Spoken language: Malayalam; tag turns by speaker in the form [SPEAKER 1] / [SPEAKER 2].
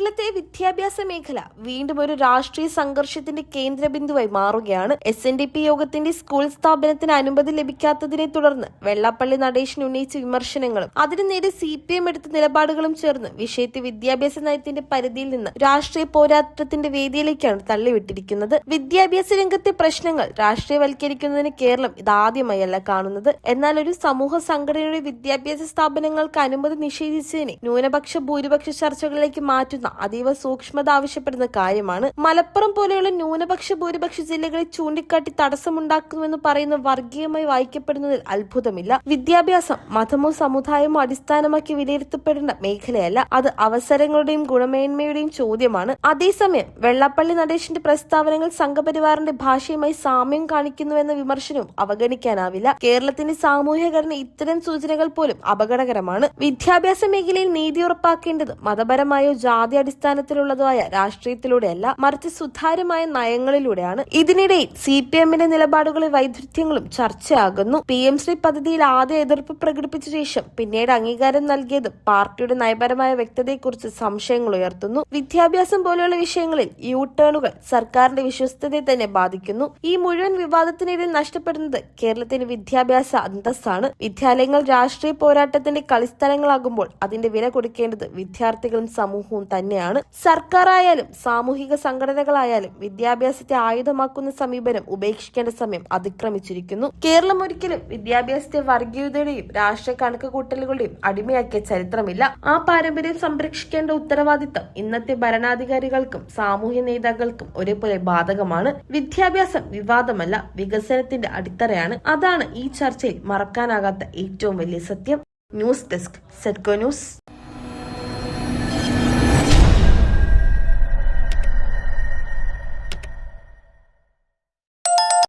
[SPEAKER 1] കേരളത്തെ വിദ്യാഭ്യാസ മേഖല വീണ്ടും ഒരു രാഷ്ട്രീയ സംഘർഷത്തിന്റെ കേന്ദ്രബിന്ദുവായി മാറുകയാണ്. SNDP യോഗത്തിന്റെ സ്കൂൾ സ്ഥാപനത്തിന് അനുമതി ലഭിക്കാത്തതിനെ തുടർന്ന് വെള്ളാപ്പള്ളി നടേശൻ ഉന്നയിച്ച വിമർശനങ്ങളും അതിനു നേരെ CPM എടുത്ത നിലപാടുകളും ചേർന്ന് വിഷയത്തെ വിദ്യാഭ്യാസ നയത്തിന്റെ പരിധിയിൽ നിന്ന് രാഷ്ട്രീയ പോരാട്ടത്തിന്റെ വേദിയിലേക്കാണ് തള്ളിവിട്ടിരിക്കുന്നത്. വിദ്യാഭ്യാസ രംഗത്തെ പ്രശ്നങ്ങൾ രാഷ്ട്രീയവൽക്കരിക്കുന്നതിന് കേരളം ഇതാദ്യമായല്ല കാണുന്നത്. എന്നാൽ ഒരു സമൂഹ സംഘടനയുടെ വിദ്യാഭ്യാസ സ്ഥാപനങ്ങൾക്ക് അനുമതി നിഷേധിച്ചതിനെ ന്യൂനപക്ഷ ഭൂരിപക്ഷ ചർച്ചകളിലേക്ക് മാറ്റുന്ന അതീവ സൂക്ഷ്മത ആവശ്യപ്പെടുന്ന കാര്യമാണ്. മലപ്പുറം പോലെയുള്ള ന്യൂനപക്ഷ ഭൂരിപക്ഷ ജില്ലകളെ ചൂണ്ടിക്കാട്ടി തടസ്സമുണ്ടാക്കുന്നുവെന്ന് പറയുന്ന വർഗീയമായി വായിക്കപ്പെടുന്നതിൽ അത്ഭുതമില്ല. വിദ്യാഭ്യാസം മതമോ സമുദായമോ അടിസ്ഥാനമാക്കി വിലയിരുത്തപ്പെടേണ്ട മേഖലയല്ല. അത് അവസരങ്ങളുടെയും ഗുണമേന്മയുടെയും ചോദ്യമാണ്. അതേസമയം വെള്ളാപ്പള്ളി നടേശന്റെ പ്രസ്താവനകൾ സംഘപരിവാറിന്റെ ഭാഷയുമായി സാമ്യം കാണിക്കുന്നുവെന്ന വിമർശനവും അവഗണിക്കാനാവില്ല. കേരളത്തിന്റെ സാമൂഹ്യഘടന ഇത്തരം സൂചനകൾ പോലും അപകടകരമാണ്. വിദ്യാഭ്യാസ മേഖലയിൽ നീതി ഉറപ്പാക്കേണ്ടത് മതപരമായോ ജാതി അടിസ്ഥാനത്തിലുള്ളതോ ആയ രാഷ്ട്രീയത്തിലൂടെയല്ല, മറിച്ച് സുതാര്യമായ നയങ്ങളിലൂടെയാണ്. ഇതിനിടയിൽ CPMന്റെ നിലപാടുകളിൽ വൈരുദ്ധ്യങ്ങളും ചർച്ചയാകുന്നു. PM ശ്രീ പദ്ധതിയിൽ ആദ്യ എതിർപ്പ് പ്രകടിപ്പിച്ച ശേഷം പിന്നീട് അംഗീകാരം നൽകിയത് പാർട്ടിയുടെ നയപരമായ വ്യക്തതയെക്കുറിച്ച് സംശയങ്ങൾ ഉയർത്തുന്നു. വിദ്യാഭ്യാസം പോലെയുള്ള വിഷയങ്ങളിൽ U-ടേണുകൾ സർക്കാരിന്റെ വിശ്വസ്തതയെ തന്നെ ബാധിക്കുന്നു. ഈ മുഴുവൻ വിവാദത്തിനിടയിൽ നഷ്ടപ്പെടുന്നത് കേരളത്തിന്റെ വിദ്യാഭ്യാസ അന്തസ്സാണ്. വിദ്യാലയങ്ങൾ രാഷ്ട്രീയ പോരാട്ടത്തിന്റെ കളിസ്ഥലങ്ങളാകുമ്പോൾ അതിന്റെ വില കൊടുക്കേണ്ടത് വിദ്യാർത്ഥികളും സമൂഹവും തന്നെയാണ്. സർക്കാരായാലും സാമൂഹിക സംഘടനകളായാലും വിദ്യാഭ്യാസത്തെ ആയുധമാക്കുന്ന സമീപനം ഉപേക്ഷിക്കേണ്ട സമയം അതിക്രമിച്ചിരിക്കുന്നു. കേരളം ഒരിക്കലും വിദ്യാഭ്യാസത്തെ വർഗീയതയുടെയും രാഷ്ട്രീയ കണക്കുകൂട്ടലുകളുടെയും അടിമയാക്കിയ ചരിത്രമില്ല. ആ പാരമ്പര്യം സംരക്ഷിക്കേണ്ട ഉത്തരവാദിത്തം ഇന്നത്തെ ഭരണാധികാരികൾക്കും സാമൂഹ്യ നേതാക്കൾക്കും ഒരേപോലെ ബാധകമാണ്. വിദ്യാഭ്യാസം വിവാദമല്ല, വികസനത്തിന്റെ അടിത്തറയാണ്. അതാണ് ഈ ചർച്ചയിൽ മറക്കാനാകാത്ത ഏറ്റവും വലിയ സത്യം. ന്യൂസ് ഡെസ്ക്, സെറ്റ്കോ ന്യൂസ്.